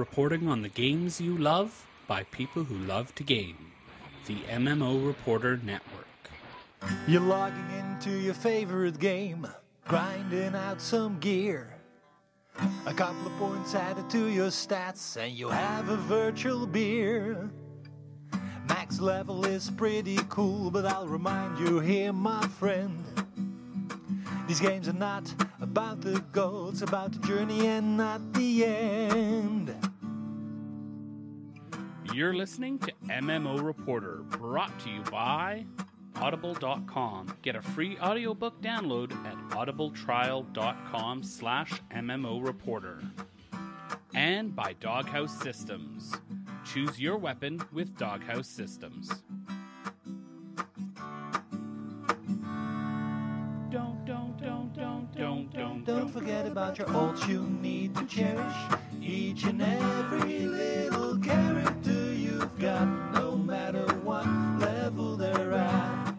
reporting on the games you love by people who love to game. The MMO Reporter Network. You're logging into your favorite game, grinding out some gear. A couple of points added to your stats, and you have a virtual beer. Max level is pretty cool, but I'll remind you here, my friend. These games are not about the goal, it's about the journey and not the end. You're listening to MMO Reporter, brought to you by Audible.com. Get a free audiobook download at audibletrial.com/MMO Reporter. And by Doghouse Systems. Choose your weapon with Doghouse Systems. Don't forget about your ults you need to cherish. Each and every little character you've got, no matter what level they're at.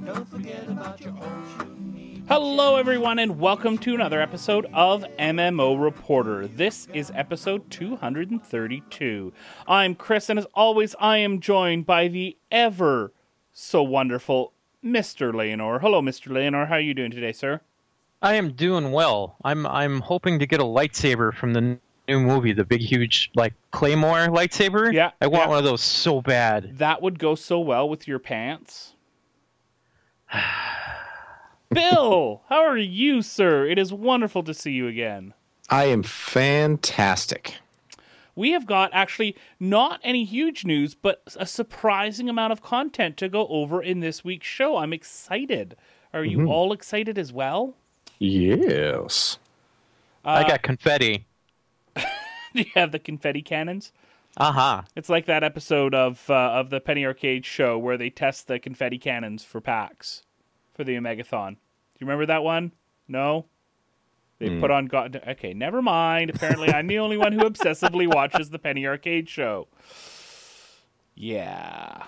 Don't forget about your ults you need. Hello everyone and welcome to another episode of MMO Reporter. This is episode 232. I'm Chris, and as always I am joined by the ever so wonderful Mr. Layanor. Hello Mr. Layanor, how are you doing today, sir? I am doing well. I'm hoping to get a lightsaber from the new movie, the big, huge, Claymore lightsaber. Yeah. I want one of those so bad. That would go so well with your pants. Bill, how are you, sir? It is wonderful to see you again. I am fantastic. We have got actually not any huge news, but a surprising amount of content to go over in this week's show. I'm excited. Are you all excited as well? Yes. I got confetti. Do you have the confetti cannons? Uh-huh. It's like that episode of the Penny Arcade show where they test the confetti cannons for packs for the Omegathon. Do you remember that one? No? They put on... Okay, never mind. Apparently I'm the only one who obsessively watches the Penny Arcade show. Yeah.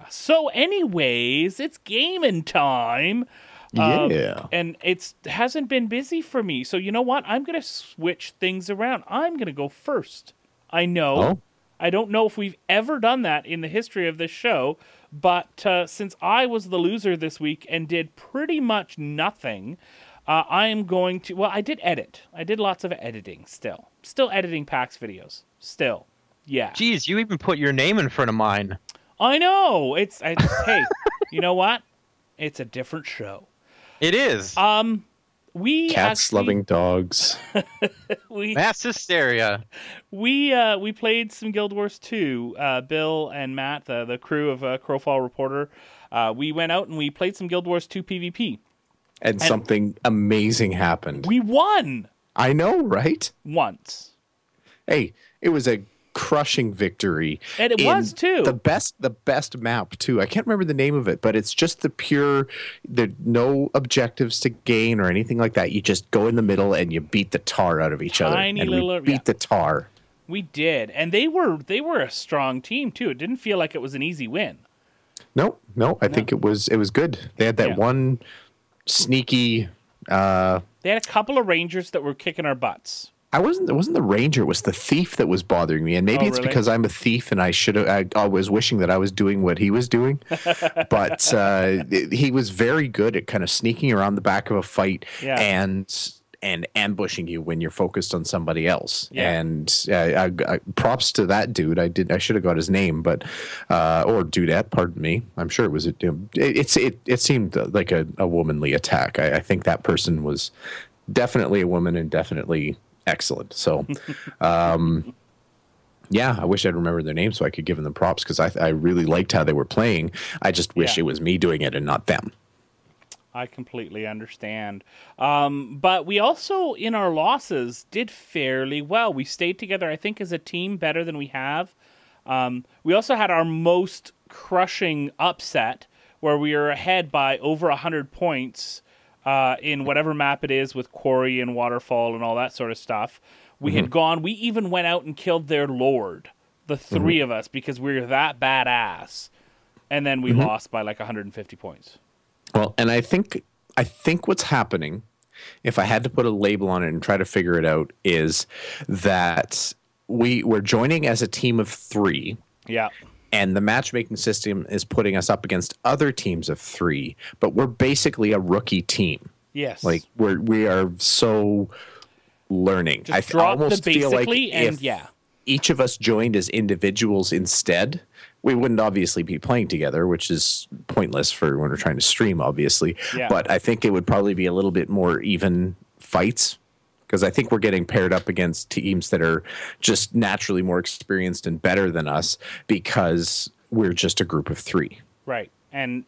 So anyways, it's gaming time. And it hasn't been busy for me. So you know what? I'm going to switch things around. I'm going to go first. I know. Oh. I don't know if we've ever done that in the history of this show, but since I was the loser this week and did pretty much nothing, I am going to... Well, I did edit. I did lots of editing still. Still editing PAX videos. Still. Yeah. Geez, you even put your name in front of mine. I know. Hey, you know what? It's a different show. It is. Cats loving dogs. Mass hysteria. We played some Guild Wars 2. Bill and Matt, the crew of Crowfall Reporter, we went out and we played some Guild Wars 2 PvP. And something amazing happened. We won! I know, right? Once. Hey, it was a crushing victory. And it was too. The best map too. I can't remember the name of it, but it's just no objectives to gain or anything like that. You just go in the middle and you beat the tar out of each other. We beat the tar. We did. And they were a strong team too. It didn't feel like it was an easy win. No. I think it was good. They had that one sneaky they had a couple of Rangers that were kicking our butts. It wasn't the Ranger, it was the thief that was bothering me. And maybe it's really? because I'm a thief and I was wishing that I was doing what he was doing. But he was very good at kind of sneaking around the back of a fight and ambushing you when you're focused on somebody else. Yeah. And props to that dude. I should have got his name, but or dudette, pardon me. I'm sure it was it seemed like a womanly attack. I think that person was definitely a woman and definitely excellent. So, I wish I'd remember their name so I could give them props because I really liked how they were playing. I just wish it was me doing it and not them. I completely understand. But we also, in our losses, did fairly well. We stayed together, I think, as a team better than we have. We also had our most crushing upset where we were ahead by over 100 points in whatever map it is with Quarry and Waterfall and all that sort of stuff. We even went out and killed their lord, the three of us, because we were that badass. And then we lost by 150 points. Well, and I think what's happening if I had to put a label on it and try to figure it out, is that we're joining as a team of 3. Yeah. And the matchmaking system is putting us up against other teams of 3, but we're basically a rookie team. Yes. Like we are so learning. Just I drop almost the feel like basically and if yeah. each of us joined as individuals instead, we wouldn't obviously be playing together, which is pointless for when we're trying to stream, obviously. Yeah. But I think it would probably be a little bit more even fights, because I think we're getting paired up against teams that are just naturally more experienced and better than us because we're just a group of 3. Right. And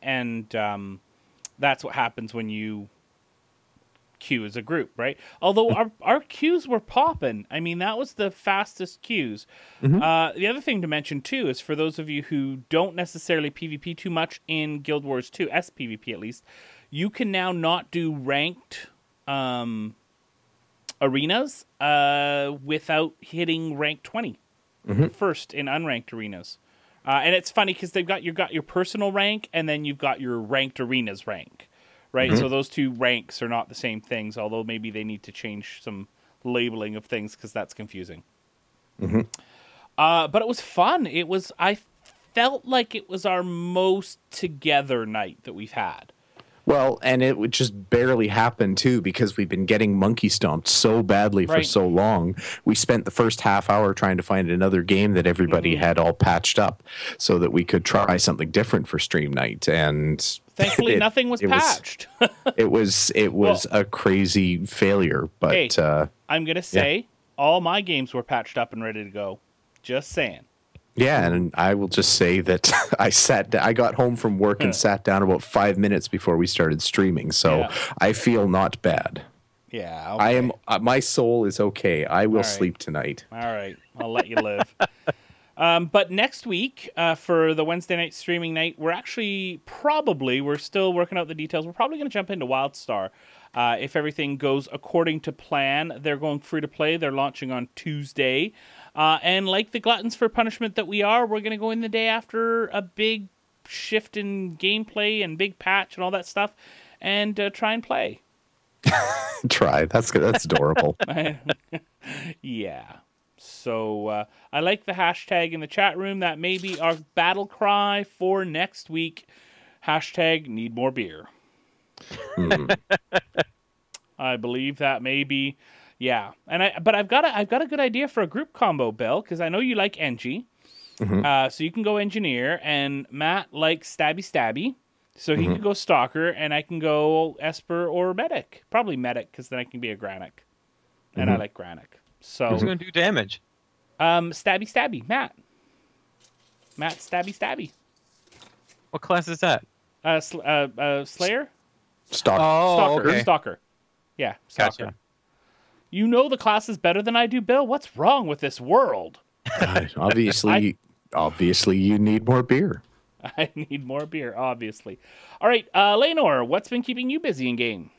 that's what happens when you queue as a group, right? Although our queues were popping. I mean, that was the fastest queues. The other thing to mention, too, is for those of you who don't necessarily PvP too much in Guild Wars 2, SPVP at least, you can now not do ranked arenas without hitting rank 20 first in unranked arenas. And it's funny because you've got your personal rank and then you've got your ranked arenas rank, right? So those two ranks are not the same things, although maybe they need to change some labeling of things because that's confusing. But it was fun. I felt like it was our most together night that we've had. Well, and it would just barely happen, too, because we've been getting monkey stomped so badly for so long. We spent the first half hour trying to find another game that everybody had all patched up so that we could try something different for stream night. And thankfully, nothing was patched. It was a crazy failure. But hey, I'm going to say all my games were patched up and ready to go. Just saying. Yeah, and I will just say that I got home from work and sat down about 5 minutes before we started streaming, so I feel not bad. Yeah, okay. I am. My soul is okay. I will sleep tonight. All right, I'll let you live. But next week, for the Wednesday night streaming night, we're still working out the details. We're probably going to jump into WildStar. If everything goes according to plan, they're going free to play. They're launching on Tuesday. And like the gluttons for punishment that we are, we're going to go in the day after a big shift in gameplay and big patch and all that stuff and try and play. Try. That's adorable. Yeah. So I like the hashtag in the chat room. That may be our battle cry for next week. Hashtag need more beer. I believe that may be... Yeah, but I've got a good idea for a group combo, Bill, because I know you like Engie. So you can go Engineer, and Matt likes Stabby, so he can go Stalker, and I can go Esper or Medic. Probably Medic, because then I can be a Granic, and I like Granic. So who's going to do damage? Stabby, Matt. Matt Stabby. What class is that? Slayer. Stalker. Oh, Stalker. okay. Stalker. Yeah, Stalker. Gotcha. You know the classes better than I do, Bill. What's wrong with this world? Obviously, you need more beer. I need more beer, obviously. All right, Layanor, what's been keeping you busy in game?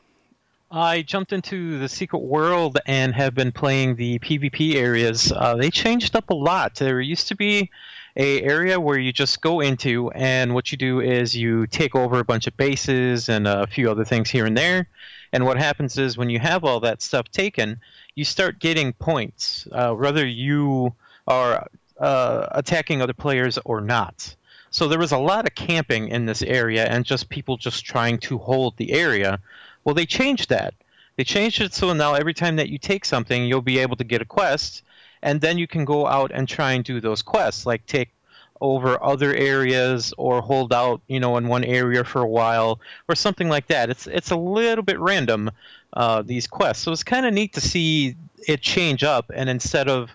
I jumped into the Secret World and have been playing the PvP areas. They changed up a lot. There used to be an area where you just go into, and what you do is you take over a bunch of bases and a few other things here and there. And what happens is when you have all that stuff taken, you start getting points, whether you are attacking other players or not. So there was a lot of camping in this area and just people just trying to hold the area. Well, they changed that. They changed it so now every time that you take something, you'll be able to get a quest, and then you can go out and try and do those quests, like take over other areas or hold out, in one area for a while or something like that. It's a little bit random, these quests. So it's kind of neat to see it change up, and instead of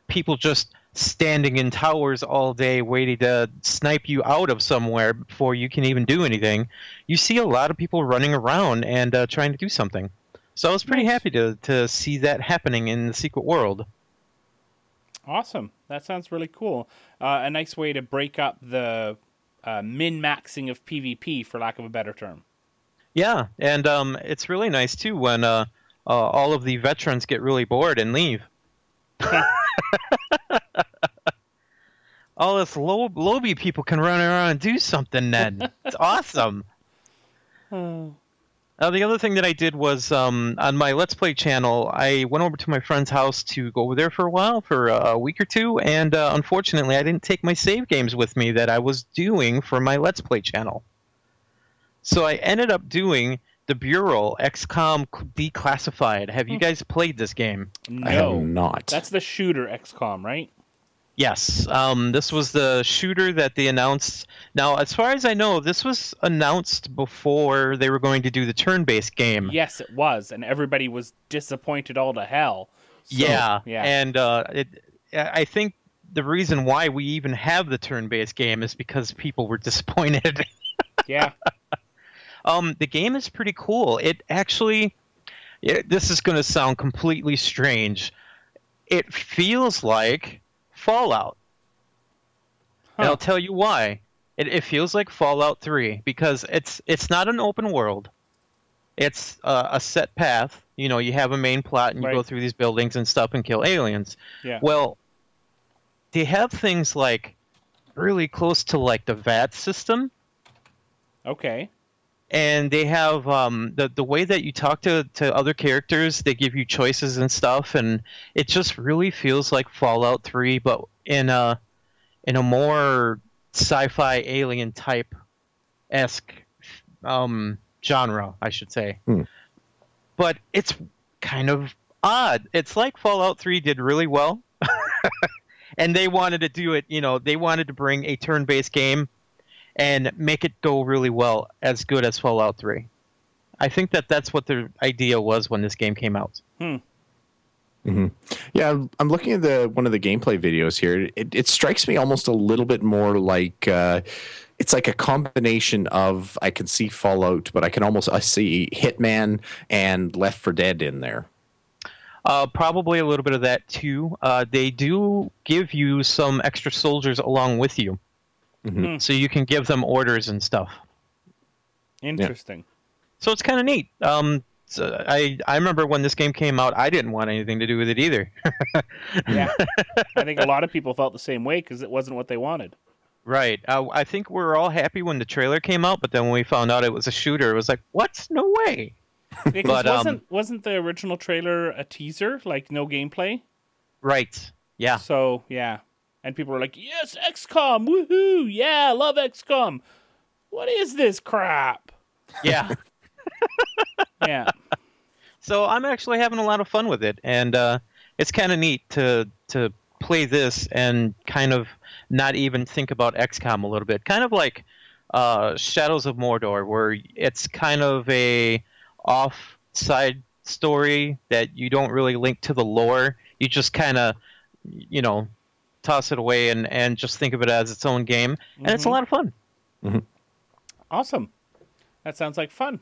people just standing in towers all day waiting to snipe you out of somewhere before you can even do anything, you see a lot of people running around and trying to do something. So I was pretty happy to see that happening in the Secret World. Awesome. That sounds really cool. A nice way to break up the min-maxing of PvP, for lack of a better term. Yeah, and it's really nice, too, when all of the veterans get really bored and leave. All this lobby people can run around and do something then. It's awesome. The other thing that I did was on my Let's Play channel, I went over to my friend's house to go over there for a while, for a week or two, and unfortunately I didn't take my save games with me that I was doing for my Let's Play channel. So I ended up doing the Bureau XCOM Declassified. Have you guys played this game? No. I have not. That's the shooter XCOM, right? Yes. This was the shooter that they announced. Now, as far as I know, this was announced before they were going to do the turn-based game. Yes, it was, and everybody was disappointed all to hell. So, yeah. Yeah. And I think the reason why we even have the turn-based game is because people were disappointed. Yeah. The game is pretty cool. It actually, this is going to sound completely strange. It feels like Fallout. And I'll tell you why. It feels like Fallout 3 because it's not an open world. It's a set path. You know, you have a main plot and you go through these buildings and stuff and kill aliens. Yeah. Well, they have things like really close to like the VAT system. Okay. And they have the way that you talk to other characters, they give you choices and stuff, and it just really feels like Fallout 3, but in a more sci-fi alien type esque genre, I should say. But it's kind of odd. It's like Fallout 3 did really well, and they wanted to do it. You know, they wanted to bring a turn-based game and make it go really well, as good as Fallout 3. I think that's what their idea was when this game came out. Mm-hmm. Yeah, I'm looking at one of the gameplay videos here. It strikes me almost a little bit more like it's like a combination of, I can see Fallout, but I see Hitman and Left 4 Dead in there. Probably a little bit of that too. They do give you some extra soldiers along with you. So you can give them orders and stuff. Interesting. Yeah. So it's kind of neat. So I remember when this game came out, I didn't want anything to do with it either. Yeah. I think a lot of people felt the same way because it wasn't what they wanted. Right. I think we were all happy when the trailer came out, but then when we found out it was a shooter, it was like, what? No way. Because wasn't the original trailer a teaser, like no gameplay? Right. Yeah. So, yeah. And people were like, yes, XCOM, woohoo, yeah, love XCOM. What is this crap? Yeah. Yeah. So I'm actually having a lot of fun with it, and it's kind of neat to play this and kind of not even think about XCOM a little bit. Kind of like Shadows of Mordor, where it's kind of a off-side story that you don't really link to the lore. You just kind of, you know, toss it away and just think of it as its own game, and it's a lot of fun. Awesome. That sounds like fun.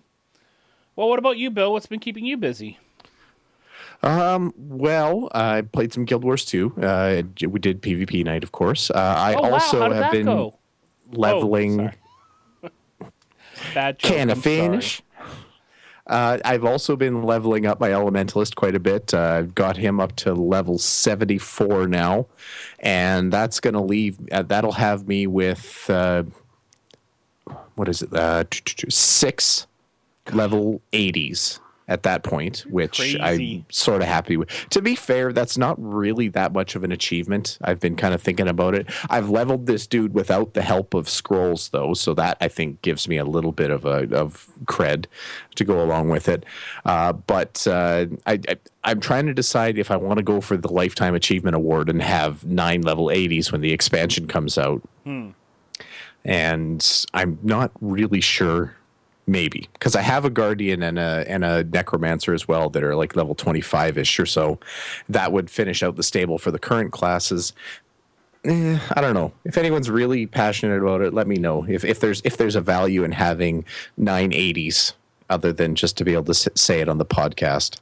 Well, what about you, Bill? What's been keeping you busy? Well, I played some Guild Wars 2. We did PvP night, of course. I How also did have that been go? leveling. Bad joke. Can I I'm finish? I've also been leveling up my Elementalist quite a bit. I've got him up to level 74 now, and that's going to that'll have me with what is it? 6 level 80s at that point, which Crazy. I'm sort of happy with. To be fair, that's not really that much of an achievement. I've been kind of thinking about it. I've leveled this dude without the help of scrolls, though, so that I think gives me a little bit of cred to go along with it. But I'm trying to decide if I want to go for the Lifetime Achievement Award and have 9 level 80s when the expansion comes out. And I'm not really sure. Maybe, because I have a Guardian and a Necromancer as well that are like level 25-ish or so. That would finish out the stable for the current classes. I don't know. If anyone's really passionate about it, let me know. If there's a value in having 980s other than just to be able to say it on the podcast.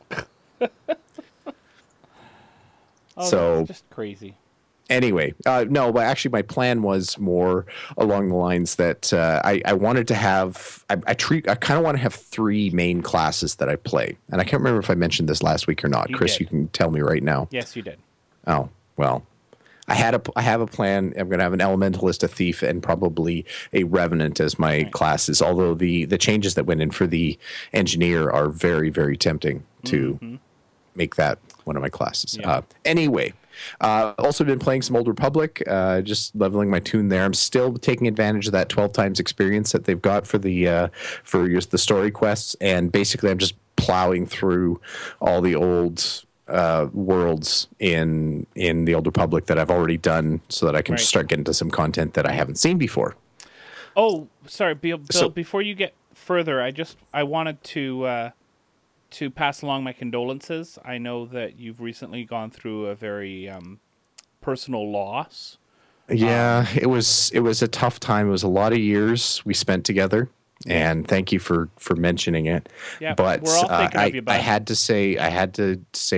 So that's just crazy. Anyway, no, but actually my plan was more along the lines that I wanted to have, I kind of want to have 3 main classes that I play. And I can't remember if I mentioned this last week or not. Chris, you can tell me right now. Yes, you did. Oh, well, I have a plan. I'm going to have an elementalist, a thief, and probably a revenant as my classes. Although the changes that went in for the engineer are very, very tempting to make that one of my classes. Yeah. Anyway, also been playing some Old Republic, just leveling my tune there. I'm still taking advantage of that 12 times experience that they've got for the story quests, and basically I'm just plowing through all the old worlds in the Old Republic that I've already done, so that I can start getting to some content that I haven't seen before. Oh, sorry, Bill. Before you get further, I wanted to pass along my condolences. I know that you've recently gone through a very personal loss. Yeah, it was a tough time. It was a lot of years we spent together, and thank you for mentioning it. Yeah, but we're all thinking of you, bud. I had to say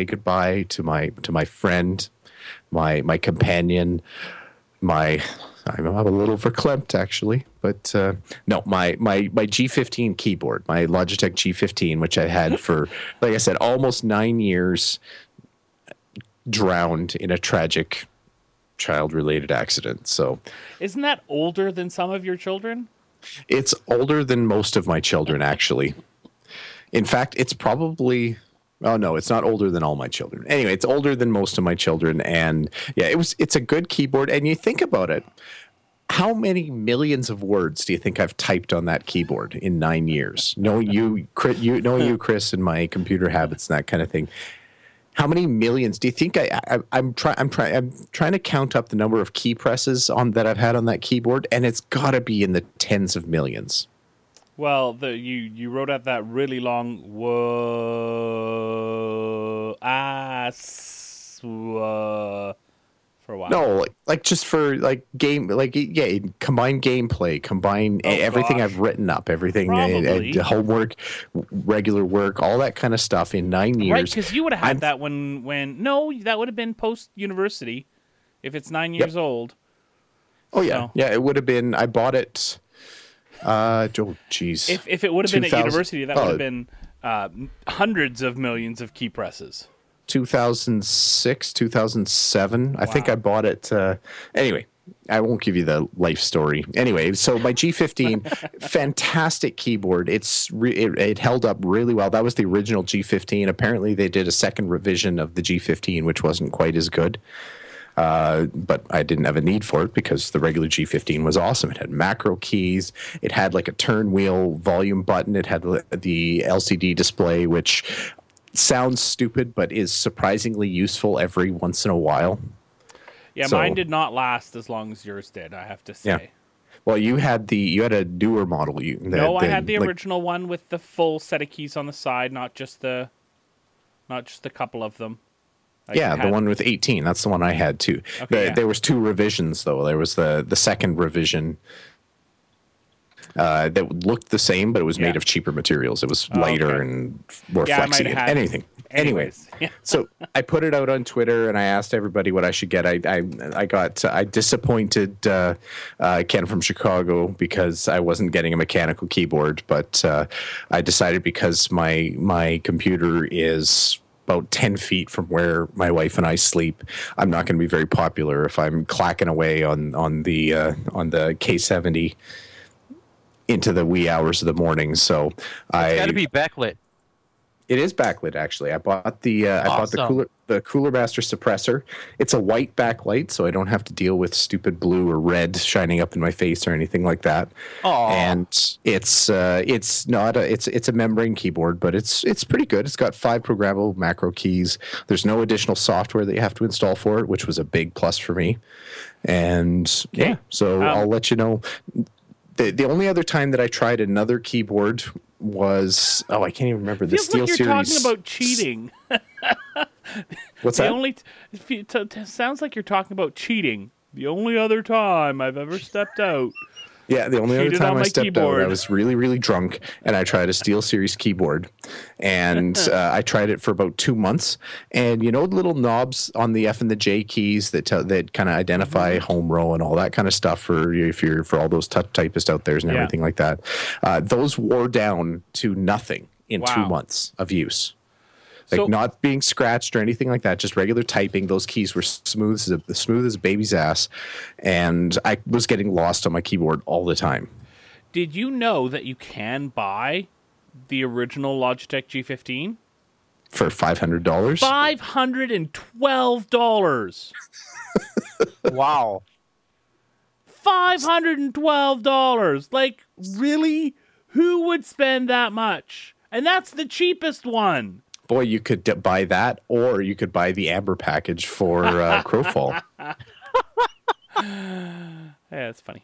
goodbye to my friend, my companion, I'm a little verklempt actually, but no, my G15 keyboard, my Logitech G15, which I had for, like I said, almost 9 years, drowned in a tragic child-related accident. So, isn't that older than some of your children? It's older than most of my children, actually. In fact, it's probably... Oh no, it's not older than all my children. Anyway, it's older than most of my children, and yeah, it's a good keyboard. And you think about it, how many millions of words do you think I've typed on that keyboard in 9 years? Knowing you, Chris, and my computer habits and that kind of thing. How many millions do you think I'm trying to count up the number of key presses that I've had on that keyboard, and it's got to be in the tens of millions. Well, you wrote out that really long for a while. No, like just for combine gameplay, combine everything I've written up, everything, homework, regular work, all that kind of stuff in 9 years. Right, because you would have had that that would have been post university, if it's 9 years old. Oh yeah, yeah, it would have been. I bought it. Geez. If it would have been at university, that would have been hundreds of millions of key presses. 2006, 2007. Wow. I think I bought it. Anyway, I won't give you the life story. Anyway, so my G15, fantastic keyboard. It held up really well. That was the original G15. Apparently, they did a second revision of the G15, which wasn't quite as good. But I didn't have a need for it because the regular G15 was awesome. It had macro keys. It had like a turn wheel volume button. It had the LCD display, which sounds stupid, but is surprisingly useful every once in a while. Yeah, mine did not last as long as yours did, I have to say. Yeah. Well, you had a newer model. I had the original one with the full set of keys on the side, not just the couple of them. The one with 18. That's the one I had too. Okay, there was 2 revisions though. There was the second revision that looked the same, but it was made of cheaper materials. It was lighter and more flexy. Anything. Anyways, so I put it out on Twitter and I asked everybody what I should get. I disappointed Ken from Chicago because I wasn't getting a mechanical keyboard, but I decided because my computer is about 10 feet from where my wife and I sleep, I'm not going to be very popular if I'm clacking away on the K70 into the wee hours of the morning. So it's got to be backlit. It is backlit, actually. I bought the Cooler Master suppressor. It's a white backlight, so I don't have to deal with stupid blue or red shining up in my face or anything like that. Aww. And it's a membrane keyboard, but it's pretty good. It's got 5 programmable macro keys. There's no additional software that you have to install for it, which was a big plus for me. And so I'll let you know. The only other time that I tried another keyboard was I can't even remember the Steel Series. You're talking about cheating. What's that? Sounds like you're talking about cheating. The only other time I've ever stepped out. Yeah, the only other time I stepped out, I was really, really drunk, and I tried a Steel Series keyboard, and I tried it for about 2 months. And you know the little knobs on the F and the J keys that kind of identify home row and all that kind of stuff for all those typists out there and everything like that. Those wore down to nothing in 2 months of use. like So- not being scratched or anything like that. Just regular typing. Those keys were smooth as a baby's ass, and I was getting lost on my keyboard all the time. Did you know that you can buy the original Logitech G15 For $500. $512? Wow. $512. Like, really? Who would spend that much? And that's the cheapest one. Boy, you could buy that, or you could buy the Amber package for Crowfall. Yeah, that's funny.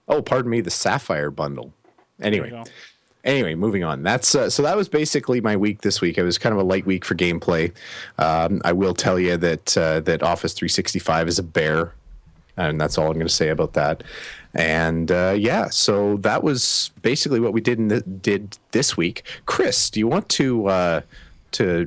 Oh, pardon me, the Sapphire bundle. There you Anyway. go. Anyway, moving on. That's so that was basically my week this week. It was kind of a light week for gameplay. I will tell you that that Office 365 is a bear, and that's all I'm going to say about that. And yeah, so that was basically what we did this week. Chris, do you want to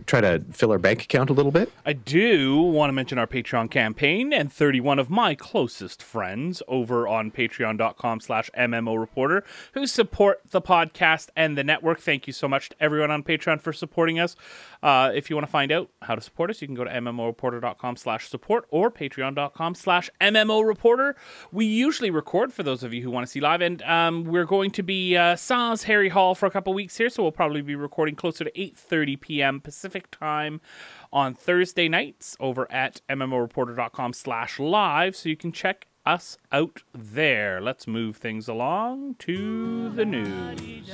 try to fill our bank account a little bit? I do want to mention our Patreon campaign and 31 of my closest friends over on patreon.com/MMO Reporter who support the podcast and the network. Thank you so much to everyone on Patreon for supporting us. If you want to find out how to support us, you can go to MMOreporter.com/support or patreon.com/MMO Reporter. We usually record for those of you who want to see live, and we're going to be Sans Harry Hall for a couple weeks here, so we'll probably be recording closer to 8:30 p.m. Pacific time on Thursday nights over at MMOreporter.com/live, so you can check us out there. Let's move things along to the news.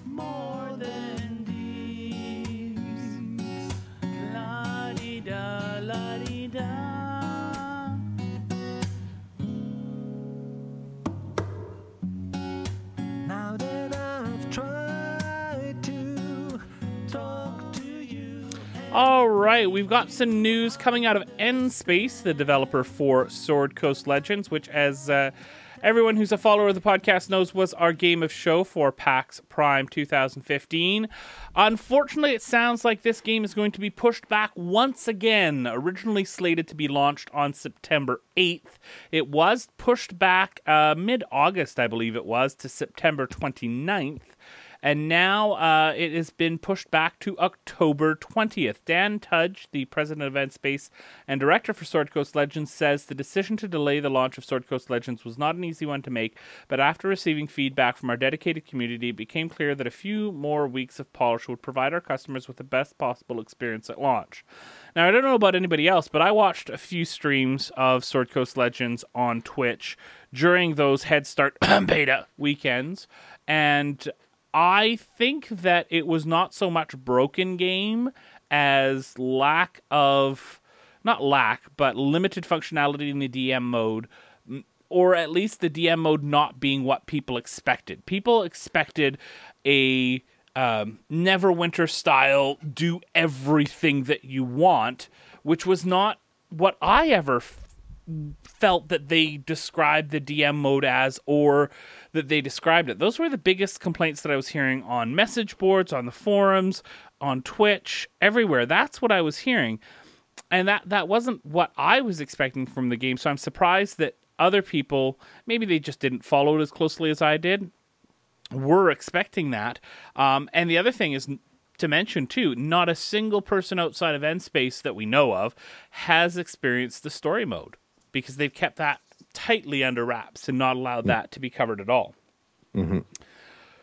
More than these. La-di-da, la-di-da. Now that I've tried to talk to you. All right, we've got some news coming out of N-Space, the developer for Sword Coast Legends, which, as everyone who's a follower of the podcast knows, was our game of show for PAX Prime 2015. Unfortunately, it sounds like this game is going to be pushed back once again. Originally slated to be launched on September 8th, it was pushed back mid-August, I believe it was, to September 29th. And now it has been pushed back to October 20th. Dan Tudge, the president of N-Space and director for Sword Coast Legends, says the decision to delay the launch of Sword Coast Legends was not an easy one to make, but after receiving feedback from our dedicated community, it became clear that a few more weeks of polish would provide our customers with the best possible experience at launch. Now, I don't know about anybody else, but I watched a few streams of Sword Coast Legends on Twitch during those Head Start beta weekends, and I think that it was not so much broken game as limited functionality in the DM mode, or at least the DM mode not being what people expected. People expected a Neverwinter style, do everything that you want, which was not what I ever felt that they described the DM mode as, or that they described it. Those were the biggest complaints that I was hearing on message boards, on the forums, on Twitch, everywhere. That's what I was hearing. And that wasn't what I was expecting from the game. So I'm surprised that other people, maybe they just didn't follow it as closely as I did, were expecting that. And the other thing is to mention, too, not a single person outside of N-Space that we know of has experienced the story mode, because they've kept that tightly under wraps and not allowed that to be covered at all. Mm-hmm.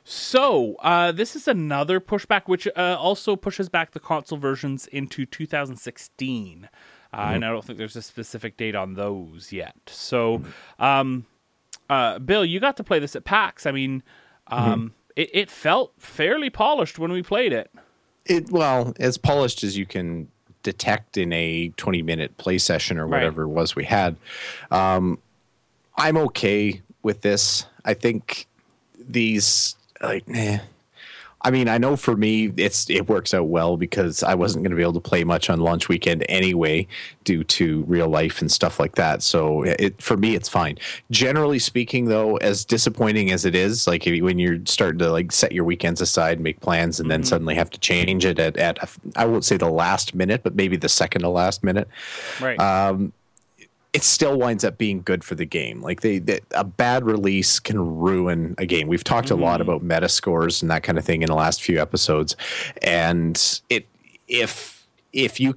So, this is another pushback, which also pushes back the console versions into 2016. And I don't think there's a specific date on those yet. So, Bill, you got to play this at PAX. I mean, it felt fairly polished when we played it. Well, as polished as you can detect in a 20-minute play session or whatever it was we had. I'm okay with this. I think these, I mean, I know for me it works out well because I wasn't going to be able to play much on launch weekend anyway due to real life and stuff like that. So for me, it's fine. Generally speaking, though, as disappointing as it is, like when you're starting to set your weekends aside, make plans, and then suddenly have to change it at I won't say the last minute, but maybe the second to last minute. Right. it still winds up being good for the game. Like a bad release can ruin a game. We've talked a lot about meta scores and that kind of thing in the last few episodes. And if you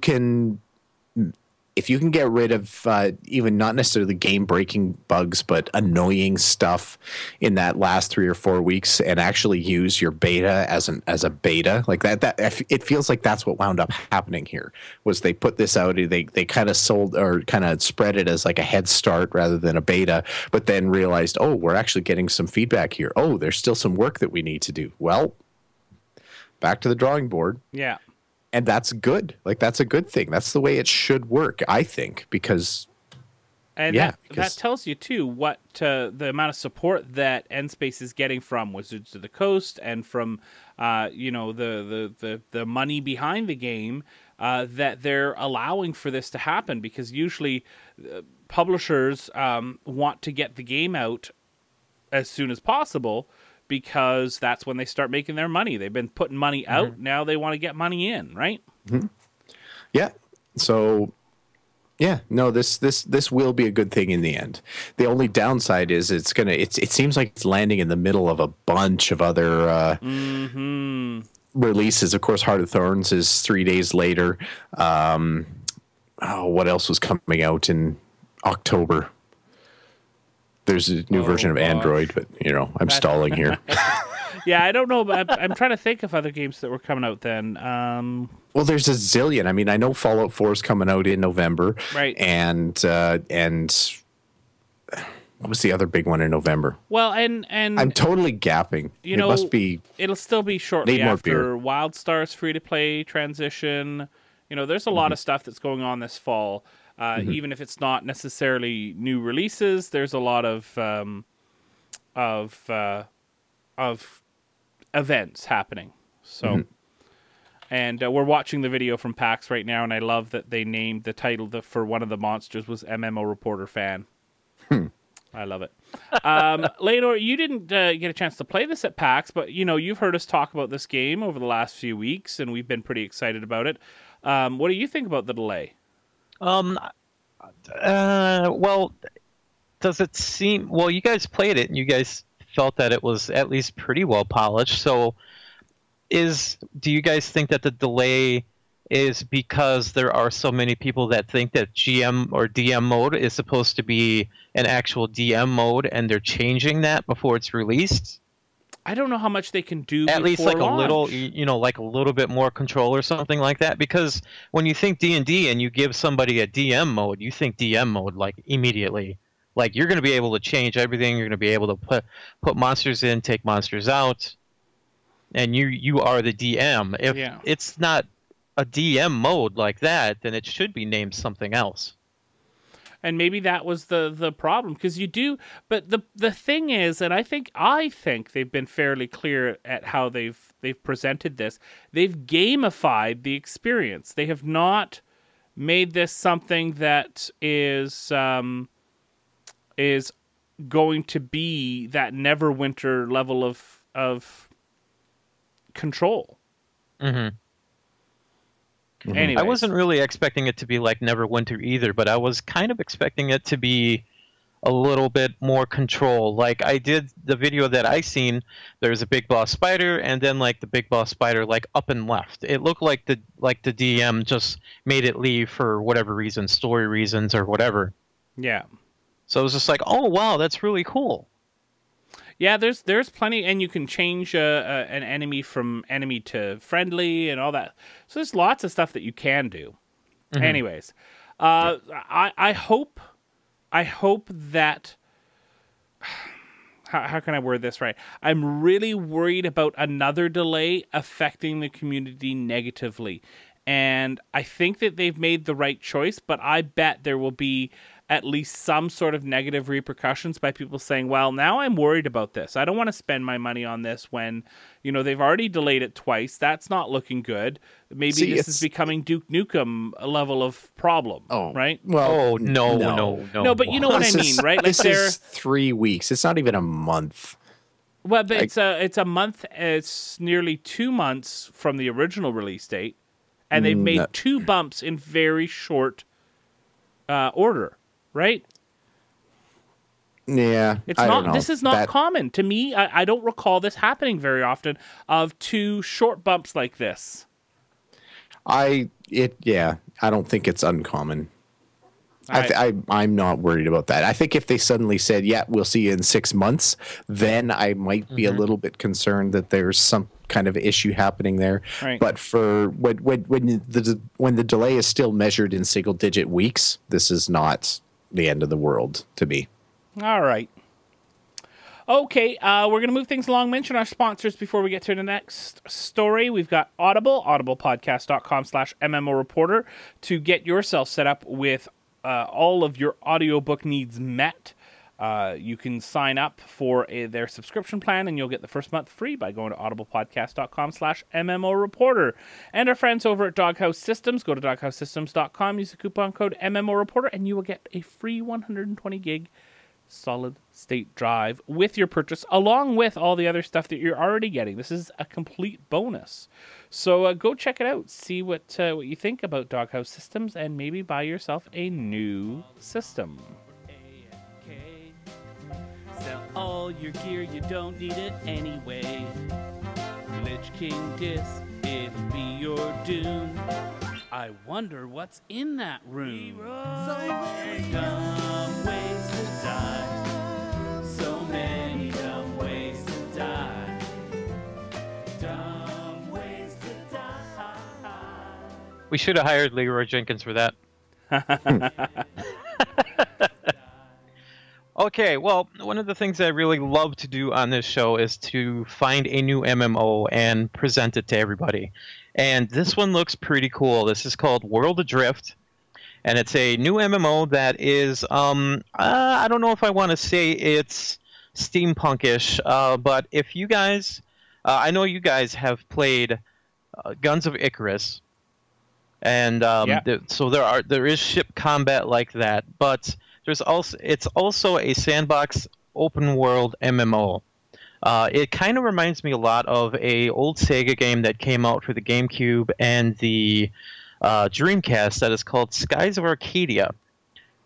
can get rid of even not necessarily game breaking bugs, but annoying stuff in that last 3 or 4 weeks, and actually use your beta as a beta like that, it feels like that's what wound up happening here. Was they put this out, they kind of sold or kind of spread it as like a head start rather than a beta, but then realized, oh, we're actually getting some feedback here. Oh, there's still some work that we need to do. Well, back to the drawing board. Yeah. And that's good. Like, that's a good thing. That's the way it should work, I think, because... And that tells you, too, what the amount of support that N-Space is getting from Wizards of the Coast and from, the money behind the game, that they're allowing for this to happen. Because usually publishers want to get the game out as soon as possible, because that's when they start making their money. They've been putting money out. Now they want to get money in, right? Mm-hmm. Yeah. So, yeah, no, this will be a good thing in the end. The only downside is it seems like it's landing in the middle of a bunch of other releases. Of course, Heart of Thorns is 3 days later. What else was coming out in October? There's a new version of Android, but, I'm stalling here. Yeah, I don't know, but I'm trying to think of other games that were coming out then. Well, there's a zillion. I mean, I know Fallout 4 is coming out in November. Right. And what was the other big one in November? Well, and I'm totally gapping. It'll still be shortly after WildStar's free-to-play transition. There's a lot of stuff that's going on this fall. Even if it's not necessarily new releases, there's a lot of events happening. So, and we're watching the video from PAX right now, and I love that they named the title for one of the monsters was MMO Reporter Fan. I love it. Layanor, you didn't get a chance to play this at PAX, but you've heard us talk about this game over the last few weeks, and we've been pretty excited about it. What do you think about the delay? Well, does it seem... Well, you guys played it, and you guys felt that it was at least pretty well polished. So, do you guys think that the delay is because there are so many people that think that GM or DM mode is supposed to be an actual DM mode, and they're changing that before it's released? I don't know how much they can do. At least like launch. a little, like a little bit more control or something like that. Because when you think D&D and you give somebody a DM mode, you think DM mode like immediately. Like you're going to be able to change everything. You're going to be able to put monsters in, take monsters out, and you are the DM. If it's not a DM mode like that, then it should be named something else. And maybe that was the problem, because you do. But the thing is, and I think they've been fairly clear at how they've presented this. They've gamified the experience. They have not made this something that is going to be that Neverwinter level of control. Mm-hmm. Anyways. I wasn't really expecting it to be like Neverwinter either, but I was kind of expecting it to be a little bit more control. Like I did the video that I seen, there's a big boss spider, and then like the big boss spider like up and left. It looked like the DM just made it leave for whatever reason, story reasons or whatever. Yeah. So it was just like, oh wow, that's really cool. Yeah, there's plenty, and you can change an enemy from enemy to friendly and all that. So there's lots of stuff that you can do. Mm-hmm. Anyways, I hope that how can I word this right? I'm really worried about another delay affecting the community negatively, and I think that they've made the right choice. But I bet there will be at least some sort of negative repercussions by people saying, well, now I'm worried about this. I don't want to spend my money on this when, they've already delayed it twice. That's not looking good. Maybe this is becoming Duke Nukem level of problem, right? Well, no. But you know what I mean, right? Like this is 3 weeks. It's not even a month. Well, but it's a month. It's nearly 2 months from the original release date, and they've made 2 bumps in very short order. right? Yeah, It's I not. don't know. This is not common to me. I don't recall this happening very often. Of two short bumps like this. I don't think it's uncommon. I'm not worried about that. I think if they suddenly said, "Yeah, we'll see you in 6 months," then I might be a little bit concerned that there's some kind of issue happening there. Right. But for when the delay is still measured in single-digit weeks, this is not the end of the world to me. All right. Okay, we're going to move things along. Mention our sponsors before we get to the next story. We've got Audible, audiblepodcast.com/MMO Reporter to get yourself set up with all of your audiobook needs met. You can sign up for their subscription plan, and you'll get the first month free by going to audiblepodcast.com/MMO Reporter. And our friends over at Doghouse Systems, go to doghousesystems.com, use the coupon code MMO Reporter, and you will get a free 120 gig solid state drive with your purchase, along with all the other stuff that you're already getting. This is a complete bonus. So go check it out. See what you think about Doghouse Systems, and maybe buy yourself a new system. Sell all your gear, you don't need it anyway. Lich King Dis, it'll be your doom. I wonder what's in that room. Dumb ways to die. So many dumb ways to die. Dumb ways to die. We should have hired Leroy Jenkins for that. Okay, well, one of the things I really love to do on this show is to find a new MMO and present it to everybody. And this one looks pretty cool. This is called World Adrift, and it's a new MMO that is, I don't know if I want to say it's steampunkish, but if you guys, I know you guys have played Guns of Icarus, and so there is ship combat like that, but it's also a sandbox open world MMO. It kind of reminds me a lot of a old Sega game that came out for the GameCube and the Dreamcast that is called Skies of Arcadia.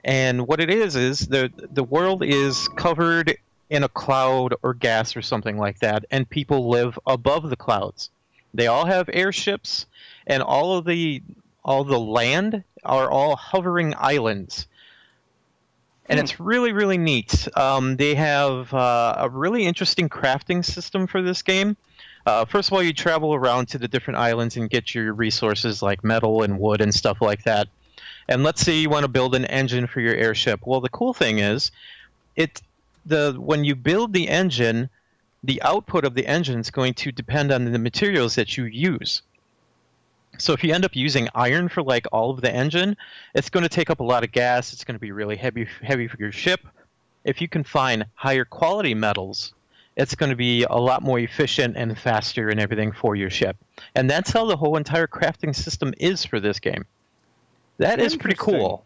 And what it is the world is covered in a cloud or gas or something like that, and people live above the clouds. They all have airships, and all the land are all hovering islands. And it's really, really neat. They have a really interesting crafting system for this game. First of all, you travel around to the different islands and get your resources like metal and wood and stuff like that. And let's say you want to build an engine for your airship. Well, the cool thing is, when you build the engine, the output of the engine is going to depend on the materials that you use. So if you end up using iron for like all of the engine, it's going to take up a lot of gas. It's going to be really heavy for your ship. If you can find higher quality metals, it's going to be a lot more efficient and faster and everything for your ship. And that's how the whole entire crafting system is for this game. That is pretty cool.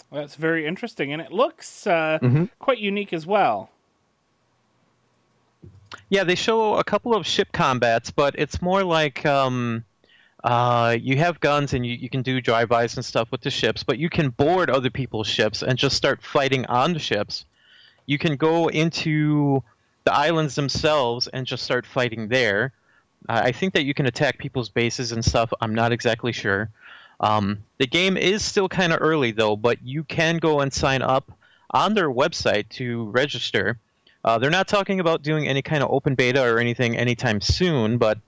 Well, that's very interesting, and it looks quite unique as well. Yeah, they show a couple of ship combats, but it's more like you have guns and you can do drive-bys and stuff with the ships, but you can board other people's ships and just start fighting on the ships. You can go into the islands themselves and just start fighting there. I think that you can attack people's bases and stuff. I'm not exactly sure. The game is still kind of early, though, but you can go and sign up on their website to register. They're not talking about doing any kind of open beta or anything anytime soon, but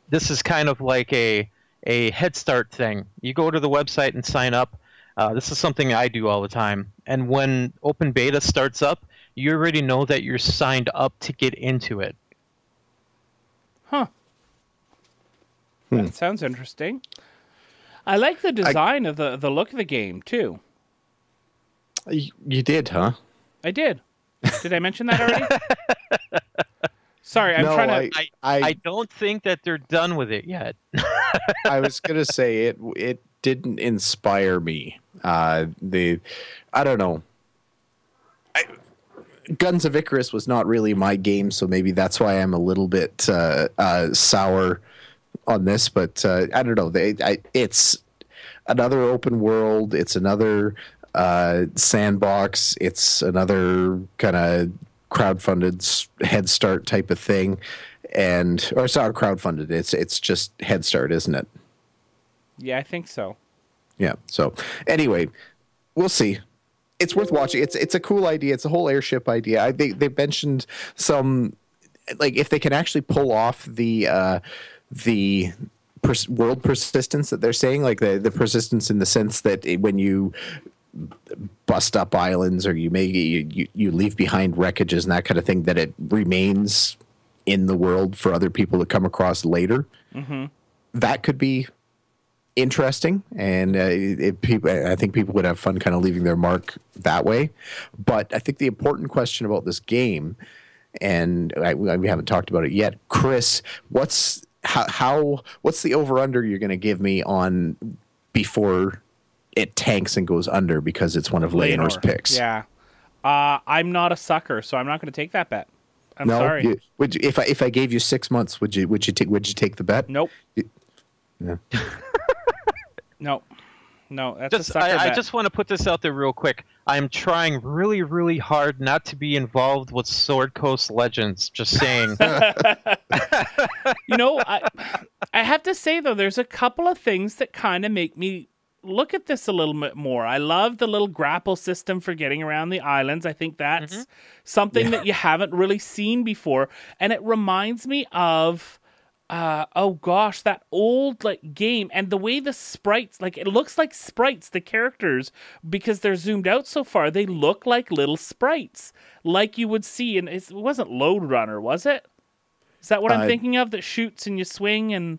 this is kind of like a head start thing. You go to the website and sign up. This is something I do all the time. And when open beta starts up, you already know that you're signed up to get into it. Huh. That sounds interesting. I like the design of the look of the game, too. You did, huh? I did. Did I mention that already? Sorry, I'm trying to... I don't think that they're done with it yet. I was going to say it didn't inspire me. I don't know. Guns of Icarus was not really my game, so maybe that's why I'm a little bit sour on this. But I don't know. It's another open world. It's another sandbox. It's another kind of crowdfunded Head Start type of thing, or it's not crowdfunded. It's just Head Start, isn't it? Yeah, I think so. Yeah. So anyway, we'll see. It's worth watching. It's a cool idea. It's a whole airship idea. They mentioned some, like, if they can actually pull off the world persistence that they're saying, like the persistence in the sense that when you bust up islands or you leave behind wreckages and that kind of thing, that it remains in the world for other people to come across later. Mm-hmm. That could be interesting, and I think people would have fun kind of leaving their mark that way. But I think the important question about this game, and we haven't talked about it yet, Chris, what's the over under you're going to give me on before it tanks and goes under because it's one of Layanor's picks? Yeah, I'm not a sucker, so I'm not going to take that bet. I'm sorry. If I gave you 6 months, would you take the bet? Nope. Yeah. No, that's a sucker bet. I just want to put this out there real quick. I'm trying really, really hard not to be involved with Sword Coast Legends. Just saying. You know, I have to say, though, there's a couple of things that kind of make me look at this a little bit more. I love the little grapple system for getting around the islands. I think that's something that you haven't really seen before. And it reminds me of... that old game, and the way the sprites, it looks like sprites, the characters, because they're zoomed out so far, they look like little sprites, like you would see, and it wasn't Lode Runner, was it? Is that what I'm thinking of, that shoots and you swing and...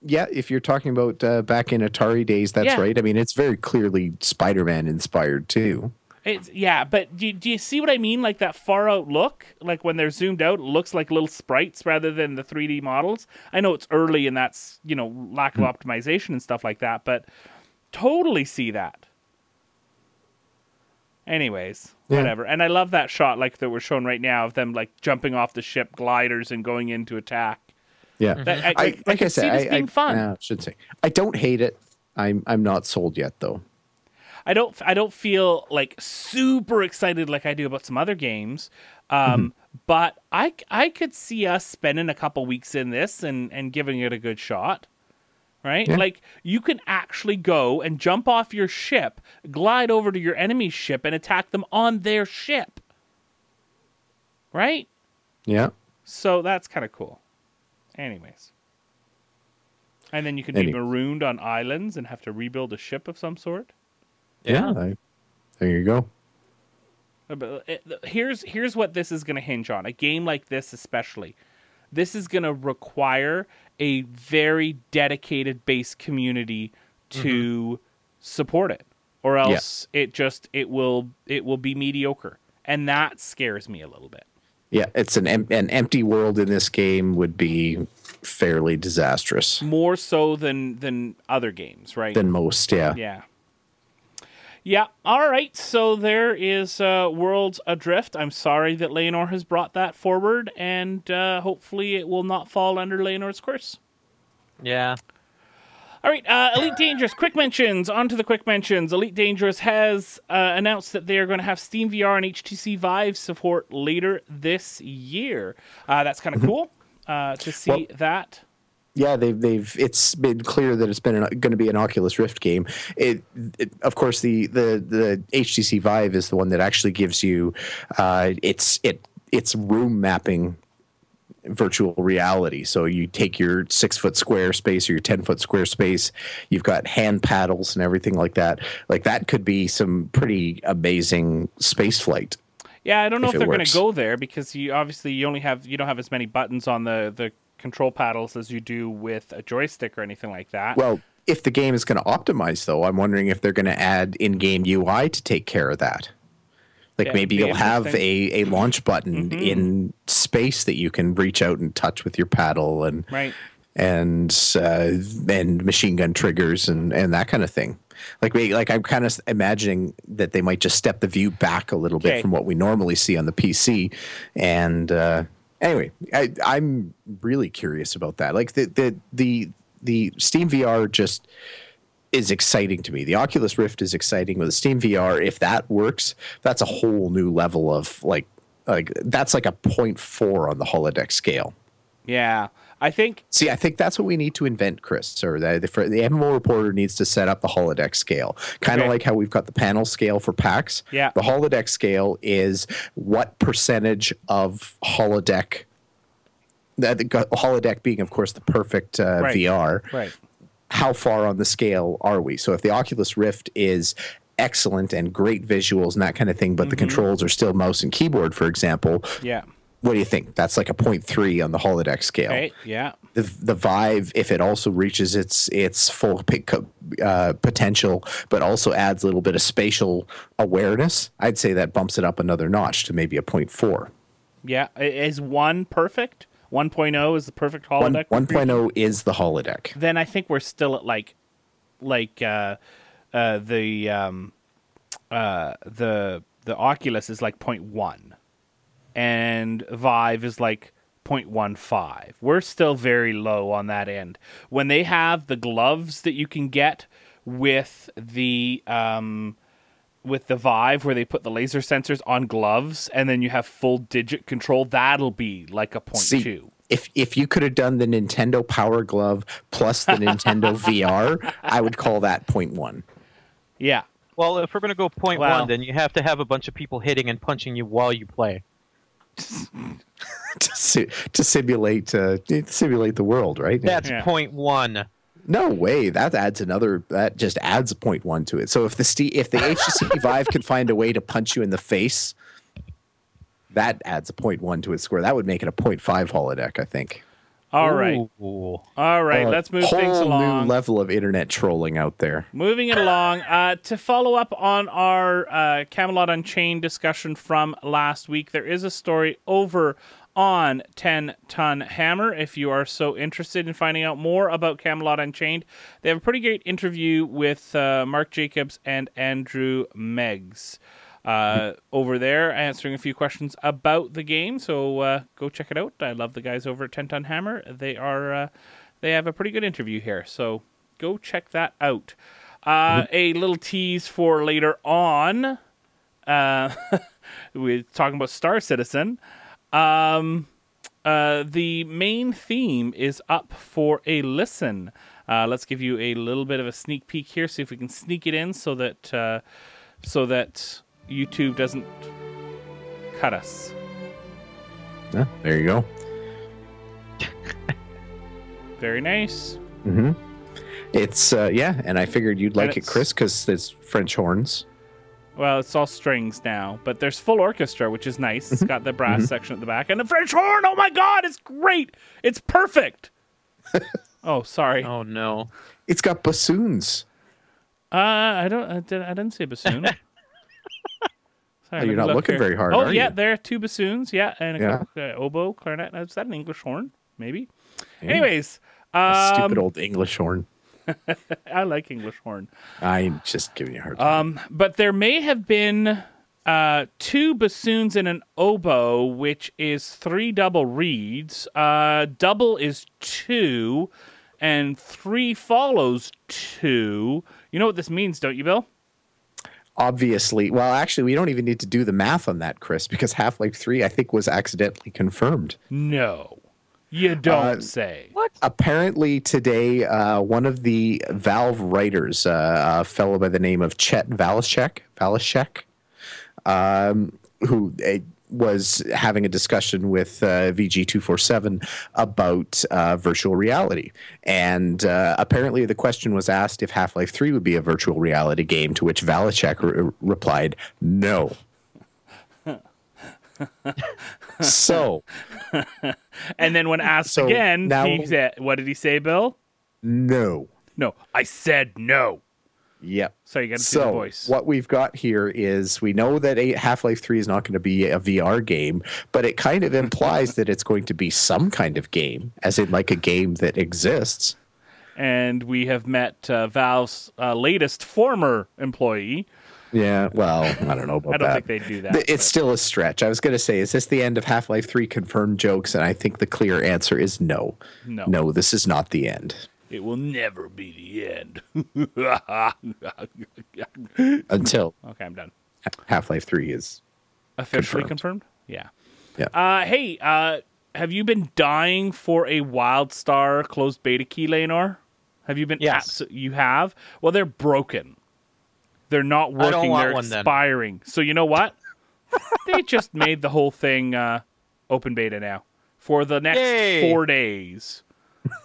Yeah, if you're talking about back in Atari days, that's right. I mean, it's very clearly Spider-Man inspired too. But do you see what I mean? Like that far out look, like when they're zoomed out, it looks like little sprites rather than the 3D models. I know it's early and that's, lack of optimization and stuff like that, but totally see that. Anyways, whatever. And I love that shot that we're showing right now of them jumping off the ship gliders and going into attack. Yeah. I said, see this being fun. I should say I don't hate it. I'm not sold yet though. I don't feel super excited like I do about some other games, but I could see us spending a couple weeks in this and giving it a good shot, right? Yeah. You can actually go and jump off your ship, glide over to your enemy's ship, and attack them on their ship, right? Yeah. So that's kind of cool. Anyways. And then you can be marooned on islands and have to rebuild a ship of some sort. Yeah, there you go. But here's what this is going to hinge on. A game like this especially. This is going to require a very dedicated base community to support it. Or else it will be mediocre. And that scares me a little bit. Yeah, it's an empty world in this game would be fairly disastrous. More so than other games, right? Than most, yeah. Yeah. Yeah, all right, so there is World Adrift. I'm sorry that Layanor has brought that forward, and hopefully it will not fall under Layanor's curse. Yeah. All right, Elite Dangerous, quick mentions. On to the quick mentions. Elite Dangerous has announced that they are going to have Steam VR and HTC Vive support later this year. That's kind of cool to see that. Yeah, it's been clear that it's been going to be an Oculus Rift game. Of course, the HTC Vive is the one that actually gives you it's room mapping virtual reality. So you take your 6-foot square space or your 10-foot square space. You've got hand paddles and everything like that. Like that could be some pretty amazing space flight. Yeah, I don't know if they're going to go there because you don't have as many buttons on the control paddles as you do with a joystick or anything like that. Well, if the game is going to optimize, though, I'm wondering if they're going to add in-game UI to take care of that. Maybe you'll have a launch button in space that you can reach out and touch with your paddle and machine gun triggers and that kind of thing. I'm kind of imagining that they might just step the view back a little bit from what we normally see on the PC. And anyway, I'm really curious about that. The Steam VR is exciting to me. The Oculus Rift is exciting with the Steam VR. If that works, that's a whole new level of like that's like a 0.4 on the holodeck scale. Yeah, I think. See, I think that's what we need to invent, Chris. Or the MMO Reporter needs to set up the holodeck scale, kind of like how we've got the panel scale for PAX. Yeah, the holodeck scale is what percentage of holodeck. The holodeck being, of course, the perfect VR. Right. How far on the scale are we? So if the Oculus Rift is excellent and great visuals and that kind of thing, but the controls are still mouse and keyboard, for example. Yeah. What do you think? That's like a 0.3 on the holodeck scale. Okay. Yeah. The Vive, if it also reaches its full potential, but also adds a little bit of spatial awareness, I'd say that bumps it up another notch to maybe a 0.4. Yeah. Is 1 perfect? 1.0 is the perfect holodeck. 1.0 is the holodeck. Then I think we're still at the Oculus is like 0.1, and Vive is like 0.15. We're still very low on that end. When they have the gloves that you can get with the Vive, where they put the laser sensors on gloves, and then you have full digit control, that'll be like a 0.2. See, if you could have done the Nintendo Power Glove plus the Nintendo VR, I would call that 0.1. Yeah. Well, if we're going to go 0.1, then you have to have a bunch of people hitting and punching you while you play. to simulate the world, right? That's 0.1. No way. That just adds a 0.1 to it. So if the HTC Vive can find a way to punch you in the face, that adds a 0.1 to its score. That would make it a 0.5 holodeck, I think. All right. Ooh. All right. Let's move things along. Whole new level of internet trolling out there. Moving it along. To follow up on our Camelot Unchained discussion from last week, there is a story over on 10 Ton Hammer. If you are so interested in finding out more about Camelot Unchained, they have a pretty great interview with Mark Jacobs and Andrew Meggs over there, answering a few questions about the game. So go check it out. I love the guys over at 10 Ton Hammer. They have a pretty good interview here. So go check that out. A little tease for later on. We're talking about Star Citizen. The main theme is up for a listen. Let's give you a little bit of a sneak peek here. See if we can sneak it in so that YouTube doesn't cut us. Yeah, there you go. Very nice. Mm-hmm. It's and I figured you'd like it, Chris, because it's French horns. Well, it's all strings now, but there's full orchestra, which is nice. It's got the brass section at the back and the French horn. Oh my God, it's great! It's perfect. Oh, sorry. Oh no, it's got bassoons. I didn't say bassoon. Sorry, you're not looking very hard. Oh are yeah, you? there are 2 bassoons. Yeah, and a oboe, clarinet. Is that an English horn? Maybe. Yeah. Anyways, stupid old English horn. I like English horn. I'm just giving you a hard time. But there may have been 2 bassoons and an oboe, which is 3 double reeds. Double is 2, and 3 follows 2. You know what this means, don't you, Bill? Obviously. Well, actually, we don't even need to do the math on that, Chris, because Half-Life 3, I think, was accidentally confirmed. No. You don't say. What? Apparently today, one of the Valve writers, a fellow by the name of Chet Valashek, who was having a discussion with VG247 about virtual reality. And apparently the question was asked if Half-Life 3 would be a virtual reality game, to which Valashek replied, no. So, and then when asked again, he said, what did he say, Bill? No. No, I said no. Yep. So you got to see the voice. What we've got here is we know that Half-Life 3 is not going to be a VR game, but it kind of implies that it's going to be some kind of game, as in like a game that exists. And we have met Valve's latest former employee. Yeah, well, I don't know about that. I don't think they'd do that. It's still a stretch. I was going to say, is this the end of Half-Life 3 confirmed jokes? And I think the clear answer is no. No. No, this is not the end. It will never be the end. Until Okay, I'm done. Half-Life 3 is Officially confirmed? Yeah. Yeah. Hey, have you been dying for a WildStar closed beta key, Layanor? Have you been? Yes. You have? Well, they're broken. They're not I don't working. want They're one, then. expiring. So you know what? They just made the whole thing open beta now. For the next Yay. 4 days,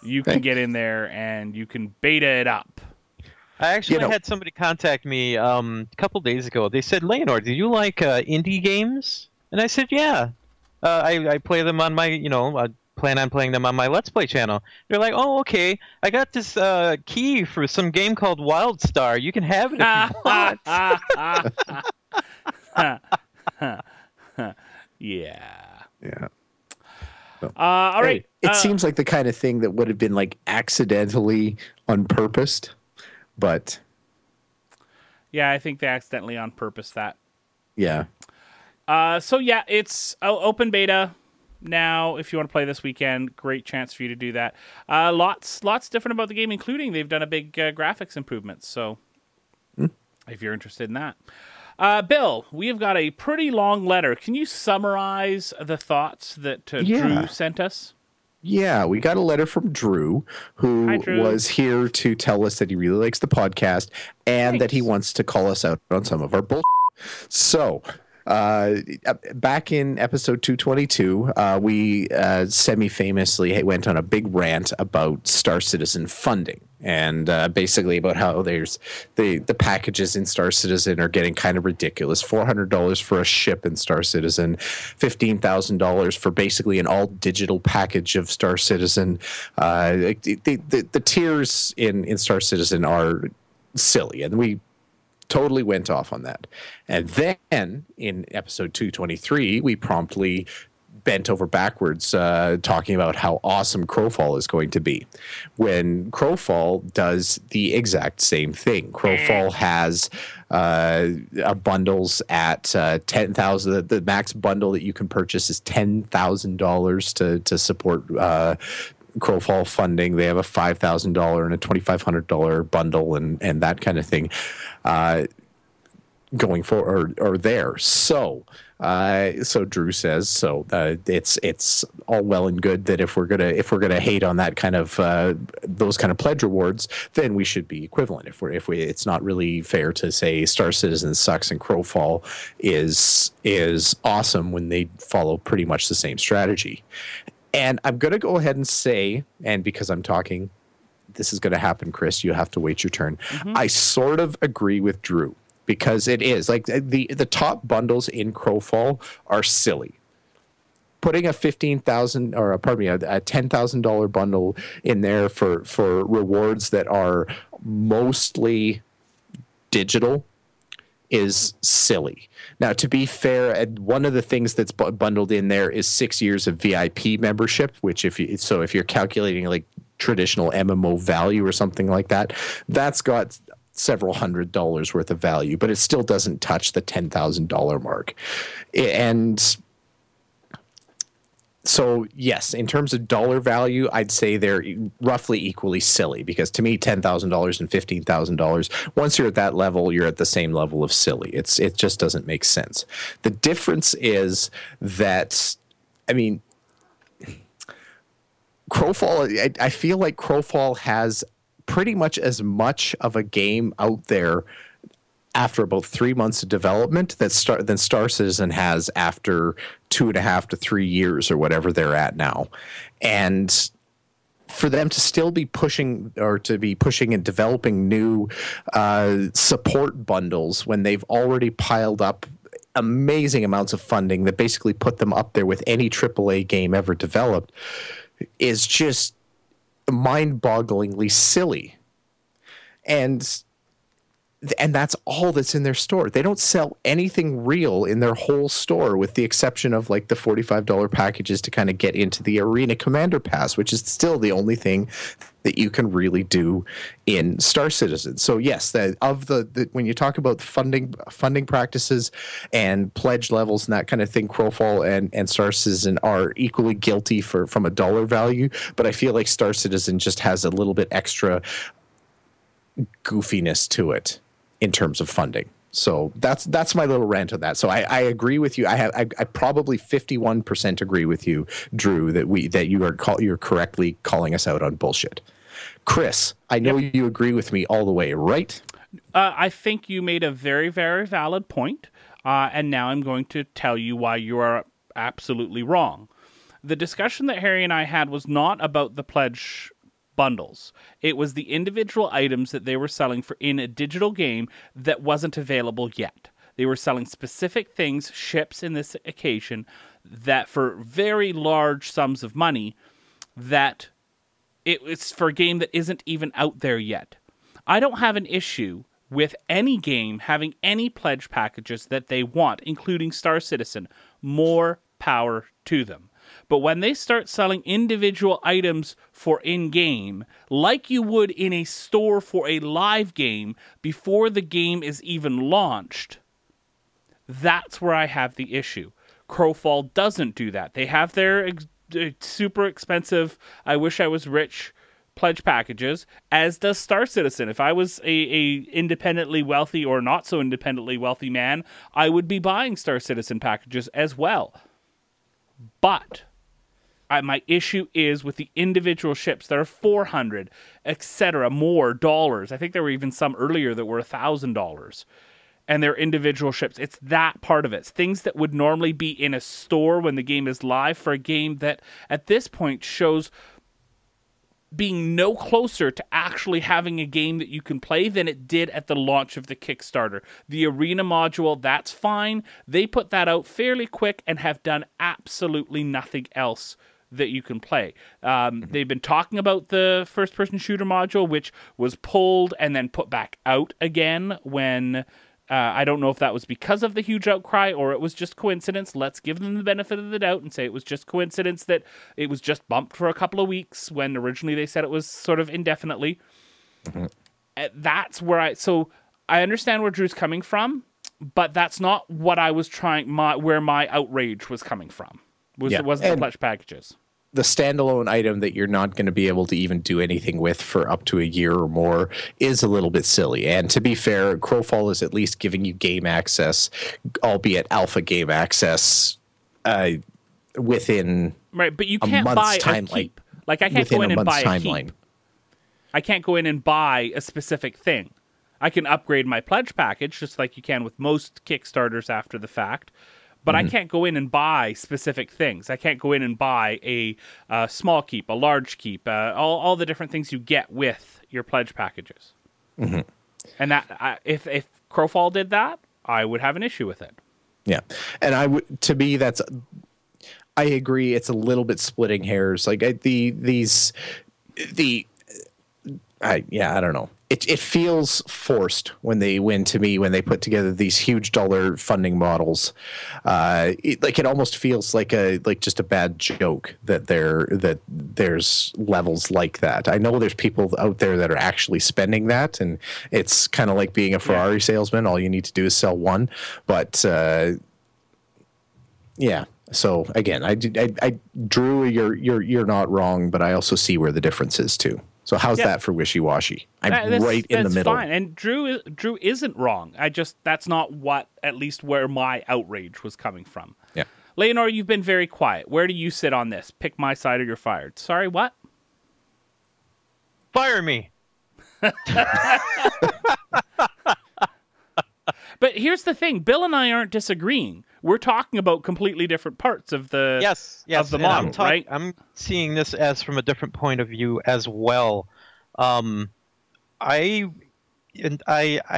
you can get in there and you can beta it up. I actually had somebody contact me a couple days ago. They said, Layanor, do you like indie games? And I said, yeah. I play them on my, I plan on playing them on my Let's Play channel. They're like, oh, okay. I got this key for some game called WildStar. You can have it if you want. Yeah. Yeah. All right. It seems like the kind of thing that would have been like accidentally unpurposed, but Yeah, I think they accidentally on purpose that. yeah. So yeah, it's open beta now. If you want to play this weekend, great chance for you to do that. Lots different about the game, including they've done a big graphics improvement. So if you're interested in that. Bill, we have got a pretty long letter. Can you summarize the thoughts that Drew sent us? Yeah, we got a letter from Drew, who Hi, Drew. was here to tell us that he really likes the podcast and that he wants to call us out on some of our bullshit. So, back in episode 222, we semi-famously went on a big rant about Star Citizen funding and basically about how there's the packages in Star Citizen are getting kind of ridiculous. $400 for a ship in Star Citizen, $15,000 for basically an all-digital package of Star Citizen. The tiers in Star Citizen are silly, and we totally went off on that. And then in episode 223, we promptly bent over backwards talking about how awesome Crowfall is going to be, when Crowfall does the exact same thing. Crowfall has bundles at 10,000. The max bundle that you can purchase is $10,000 to support Crowfall funding. They have a $5,000 and a $2,500 bundle and that kind of thing going for or there. So Drew says it's all well and good that if we're gonna hate on that kind of those kind of pledge rewards, then we should be equivalent. If we it's not really fair to say Star Citizen sucks and Crowfall is awesome when they follow pretty much the same strategy. And I'm going to go ahead and say, and because I'm talking, this is going to happen, Chris, you have to wait your turn. I sort of agree with Drew, because it is like the top bundles in Crowfall are silly. Putting a $10,000 bundle in there for rewards that are mostly digital is silly. Now, to be fair, one of the things that's bundled in there is 6 years of VIP membership, which if you're calculating like traditional MMO value or something like that, that's got several $100s worth of value, but it still doesn't touch the $10,000 mark. And so, yes, in terms of dollar value, I'd say they're roughly equally silly, because to me, $10,000 and $15,000, once you're at that level, you're at the same level of silly. It just doesn't make sense. The difference is that, I mean, Crowfall, I feel like Crowfall has pretty much as much of a game out there after about 3 months of development than Star Citizen has after 2.5 to 3 years or whatever they're at now. And for them to still be pushing and developing new support bundles when they've already piled up amazing amounts of funding that basically put them up there with any AAA game ever developed is just mind-bogglingly silly. And and that's all that's in their store. They don't sell anything real in their whole store, with the exception of like the $45 packages to kind of get into the Arena Commander Pass, which is still the only thing that you can really do in Star Citizen. So yes, when you talk about funding practices and pledge levels and that kind of thing, Crowfall and Star Citizen are equally guilty from a dollar value, but I feel like Star Citizen just has a little bit extra goofiness to it in terms of funding. So that's my little rant on that. So I agree with you. I probably 51% agree with you, Drew, that you're correctly calling us out on bullshit. Chris, I know you agree with me all the way, right? I think you made a very, very valid point, and now I'm going to tell you why you are absolutely wrong. The discussion that Harry and I had was not about the pledge bundles. It was the individual items that they were selling in a digital game that wasn't available yet. They were selling specific things, ships in this occasion, that for very large sums of money, that it's for a game that isn't even out there yet. I don't have an issue with any game having any pledge packages that they want, including Star Citizen. More power to them. But when they start selling individual items for in-game, like you would in a store for a live game before the game is even launched, that's where I have the issue. Crowfall doesn't do that. They have their super expensive, I wish I was rich pledge packages, as does Star Citizen. If I was a independently wealthy or not so independently wealthy man, I would be buying Star Citizen packages as well. But my issue is with the individual ships that are $400, etc., more dollars. I think there were even some earlier that were $1,000. And they're individual ships. It's that part of it. It's things that would normally be in a store when the game is live for a game that at this point shows being no closer to actually having a game that you can play than it did at the launch of the Kickstarter. The Arena module, that's fine. They put that out fairly quick and have done absolutely nothing else that you can play. They've been talking about the first-person shooter module, which was pulled and then put back out again when... I don't know if that was because of the huge outcry or it was just coincidence. Let's give them the benefit of the doubt and say it was just coincidence that it was just bumped for a couple of weeks when originally they said it was sort of indefinitely. Mm-hmm. That's where So I understand where Drew's coming from, but that's not what I was where my outrage was coming from. It wasn't the pledge packages. The standalone item that you're not going to be able to even do anything with for up to a year or more is a little bit silly. And to be fair, Crowfall is at least giving you game access, albeit alpha game access, within right. But you can't buy a keep. Like I can't go in and buy a keep. I can't go in and buy a specific thing. I can upgrade my pledge package just like you can with most Kickstarters after the fact. But I can't go in and buy specific things. I can't go in and buy a small keep, a large keep, all the different things you get with your pledge packages. Mm-hmm. And that if Crowfall did that, I would have an issue with it. Yeah, and I agree. It's a little bit splitting hairs. Like I don't know. It feels forced when they put together these huge dollar funding models. It almost feels like just a bad joke that there's levels like that. I know there's people out there that are actually spending that, and it's kind of like being a Ferrari salesman. All you need to do is sell one. But yeah. So again, I Drew, you're not wrong, but I also see where the difference is too. So how's that for wishy-washy? I'm right in the middle. That's fine. And Drew isn't wrong. That's not at least where my outrage was coming from. Yeah. Layanor, you've been very quiet. Where do you sit on this? Pick my side or you're fired. Sorry, what? Fire me. But here's the thing. Bill and I aren't disagreeing. We're talking about completely different parts of the of the model, right? I'm seeing this as from a different point of view as well. I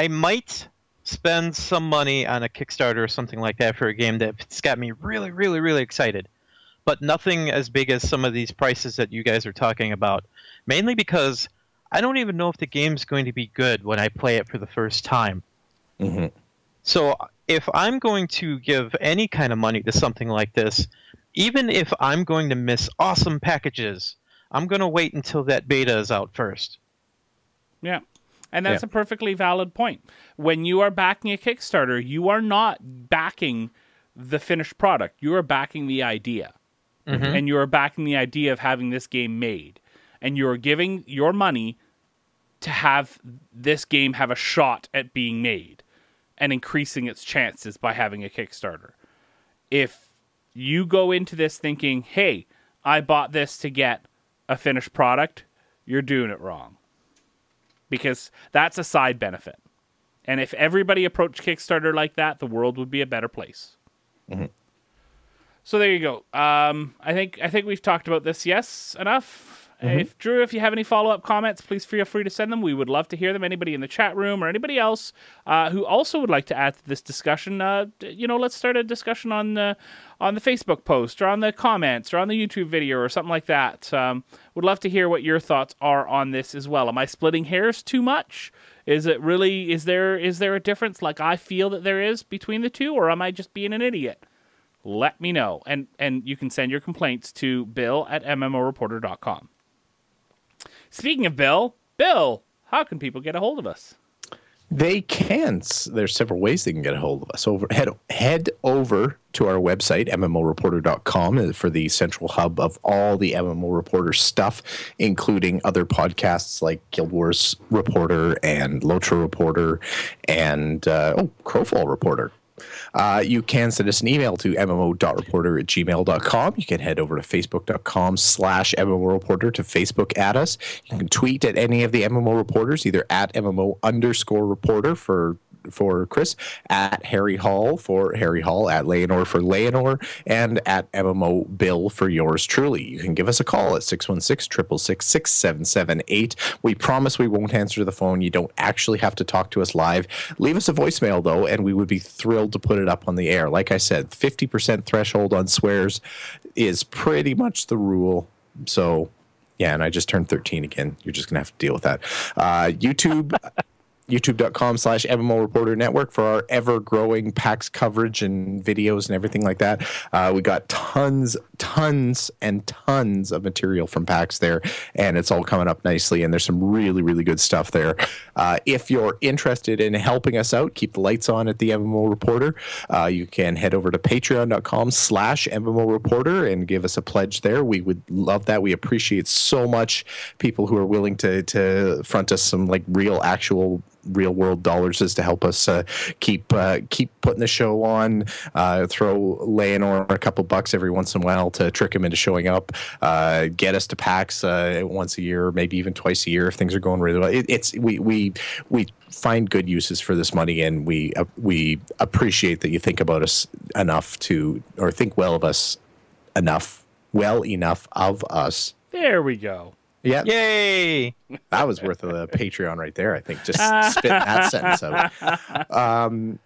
might spend some money on a Kickstarter or something like that for a game that's got me really, really, really excited, but nothing as big as some of these prices that you guys are talking about. Mainly because I don't even know if the game's going to be good when I play it for the first time. Mm-hmm. So if I'm going to give any kind of money to something like this, even if I'm going to miss awesome packages, I'm going to wait until that beta is out first. Yeah. And that's a perfectly valid point. When you are backing a Kickstarter, you are not backing the finished product. You are backing the idea. Mm-hmm. And you are backing the idea of having this game made. And you are giving your money to have this game have a shot at being made and increasing its chances by having a Kickstarter. If you go into this thinking, hey, I bought this to get a finished product, you're doing it wrong. Because that's a side benefit. And if everybody approached Kickstarter like that, the world would be a better place. Mm-hmm. So there you go. I think we've talked about this. Yes, enough. Mm-hmm. If you have any follow-up comments, please feel free to send them. We would love to hear them. Anybody in the chat room or anybody else who also would like to add to this discussion, let's start a discussion on the Facebook post or on the comments or on the YouTube video or something like that. Would love to hear what your thoughts are on this as well. Am I splitting hairs too much? Is there a difference like I feel that there is between the two, or am I just being an idiot? Let me know. And you can send your complaints to bill@mmoreporter.com. Speaking of Bill, how can people get a hold of us? They can. There's several ways they can get a hold of us. Head over to our website, MMOreporter.com, for the central hub of all the MMO Reporter stuff, including other podcasts like Guild Wars Reporter and Lotra Reporter and Crowfall Reporter. You can send us an email to mmo.reporter@gmail.com. You can head over to facebook.com/MMO Reporter to Facebook at us. You can tweet at any of the MMO reporters, either at MMO_reporter for Chris, at Harry Hall for Harry Hall, at Layanor for Layanor, and at MMO Bill for yours truly. You can give us a call at 616-666-6778. We promise we won't answer the phone. You don't actually have to talk to us live. Leave us a voicemail, though, and we would be thrilled to put it up on the air. Like I said, 50% threshold on swears is pretty much the rule. So, yeah, and I just turned 13 again. You're just going to have to deal with that. YouTube... youtube.com/MMO Reporter Network for our ever-growing PAX coverage and videos and everything like that. We got tons and tons of material from PAX there, and it's all coming up nicely, and there's some really, really good stuff there. If you're interested in helping us out, keep the lights on at the MMO Reporter, you can head over to patreon.com/MMO Reporter and give us a pledge there. We would love that. We appreciate so much people who are willing to front us some like real world dollars to help us keep putting the show on, throw Layanor a couple bucks every once in a while to trick him into showing up, get us to PAX once a year, maybe even twice a year if things are going really well. We find good uses for this money, and we appreciate that you think about us enough or think well enough of us. There we go. Yeah. Yay! That was worth a Patreon right there, I think. Just spit that sentence out.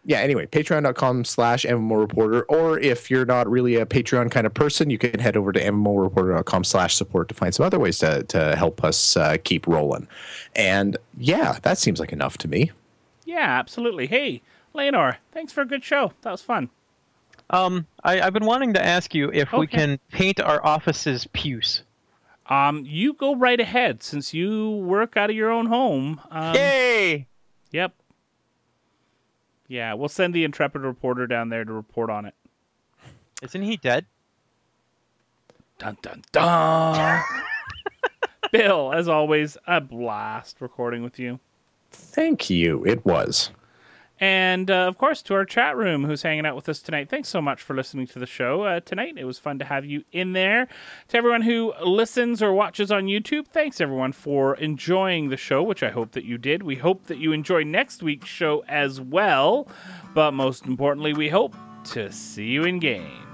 Anyway, patreon.com/MMO Reporter. Or if you're not really a Patreon kind of person, you can head over to MMOReporter.com/support to find some other ways to help us keep rolling. And yeah, that seems like enough to me. Yeah, absolutely. Hey, Layanor, thanks for a good show. That was fun. I've been wanting to ask you if we can paint our offices puce. You go right ahead since you work out of your own home. Yay! Yep. Yeah, we'll send the intrepid reporter down there to report on it. Isn't he dead? Dun, dun, dun. Bill, as always, a blast recording with you. Thank you. It was. And, of course, to our chat room who's hanging out with us tonight. Thanks so much for listening to the show tonight. It was fun to have you in there. To everyone who listens or watches on YouTube, thanks, everyone, for enjoying the show, which I hope that you did. We hope that you enjoy next week's show as well. But most importantly, we hope to see you in game.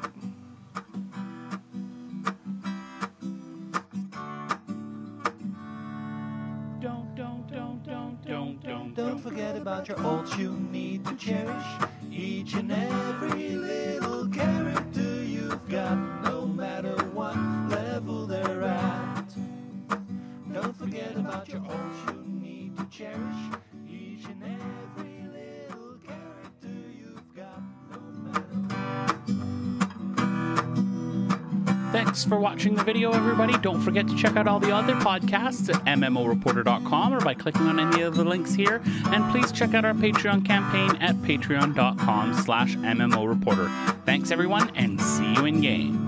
Don't forget about your ults you need to cherish. Each and every little character you've got, no matter what level they're at. Don't forget about your ults. cherish each and every little character you've got, no matter. Thanks for watching the video, everybody. Don't forget to check out all the other podcasts at MMOreporter.com or by clicking on any of the links here. And please check out our Patreon campaign at patreon.com/MMOreporter. Thanks, everyone, and see you in game.